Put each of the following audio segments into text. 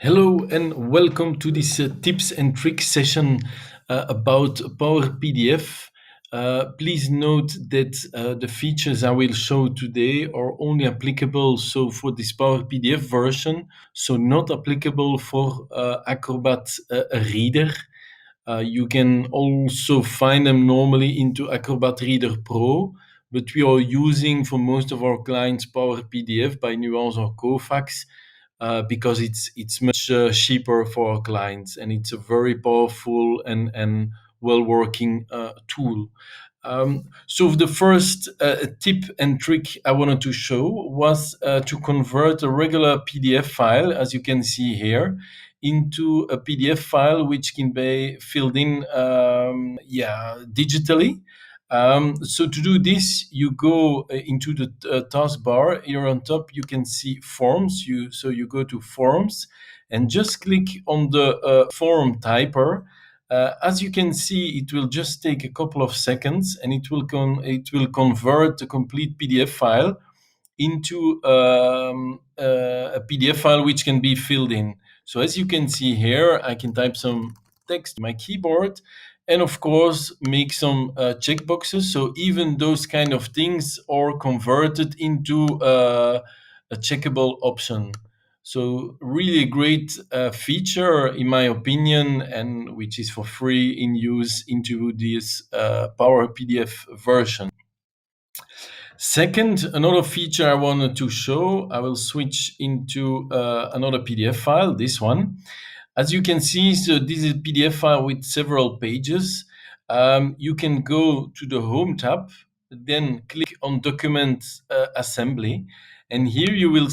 Hello and welcome to this tips and tricks session about Power PDF. Please note that the features I will show today are only applicable for this Power PDF version, so not applicable for Acrobat Reader. You can also find them normally into Acrobat Reader Pro, but we are using for most of our clients Power PDF by Nuance or Kofax because it's much cheaper for our clients, and it's a very powerful and well working tool. So the first tip and trick I wanted to show was to convert a regular PDF file, as you can see here, into a PDF file which can be filled in digitally. So to do this, you go into the taskbar. Here on top, you can see forms. So you go to forms and just click on the form typer. As you can see, it will just take a couple of seconds, and it will convert the complete PDF file into a PDF file which can be filled in. So as you can see here, I can type some text to my keyboard, and of course make some checkboxes. So even those kind of things are converted into a checkable option. So really a great feature, in my opinion, and which is for free in use into this Power PDF version. Second, another feature I wanted to show, I will switch into another PDF file, this one. As you can see, so this is a PDF file with several pages. You can go to the Home tab, then click on Document Assembly. And here you will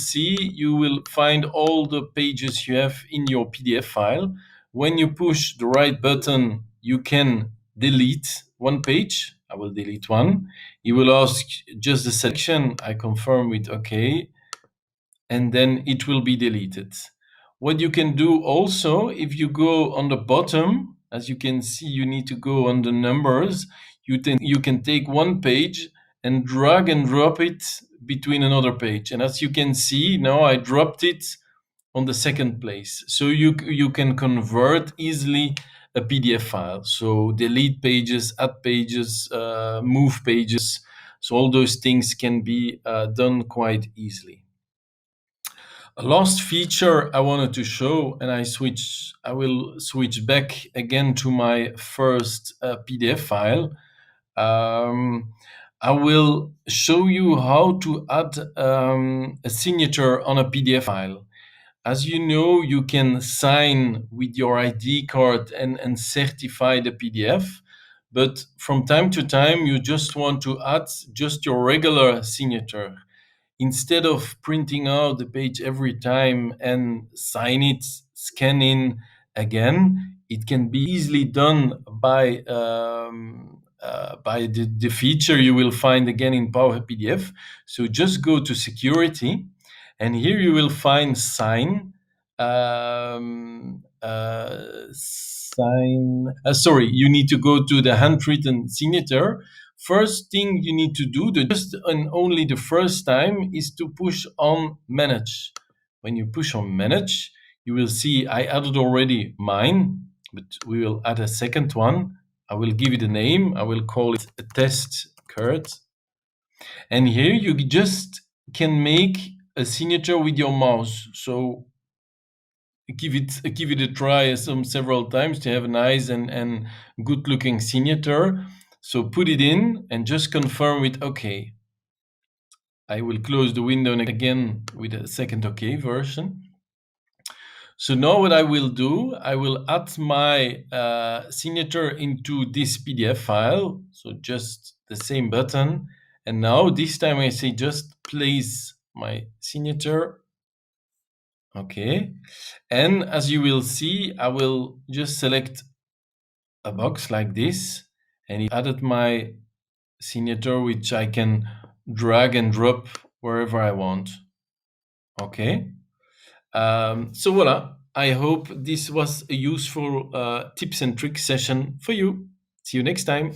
find all the pages you have in your PDF file. When you push the right button, you can delete one page. I will delete one. It will ask just the selection. I confirm with OK, and then it will be deleted. What you can do also, if you go on the bottom, as you can see, you need to go on the numbers. You can take one page and drag and drop it between another page. And as you can see, now I dropped it on the second place. So you can convert easily a PDF file. So delete pages, add pages, move pages. So all those things can be done quite easily. A last feature I wanted to show, and I will switch back again to my first PDF file. I will show you how to add a signature on a PDF file. As you know, you can sign with your ID card and certify the PDF. But from time to time, you just want to add just your regular signature. Instead of printing out the page every time and sign it, scan in again, it can be easily done by the feature you will find again in Power PDF. So just go to Security, and here you will find Sign. Sorry, you need to go to the handwritten signature. First thing you need to do, just and only the first time, is to push on Manage. When you push on Manage, you will see I added already mine, but we will add a second one. I will give it a name. I will call it a test card. And here you just can make a signature with your mouse. So give it a try several times to have a nice and good looking signature. So put it in and just confirm with OK. I will close the window again with a second OK version. So now what I will do, I will add my signature into this PDF file. So just the same button. And now this time I say just place my signature. Okay. And as you will see, I will just select a box like this, and it added my signature, which I can drag and drop wherever I want. Okay. So voila. I hope this was a useful tips and tricks session for you. See you next time.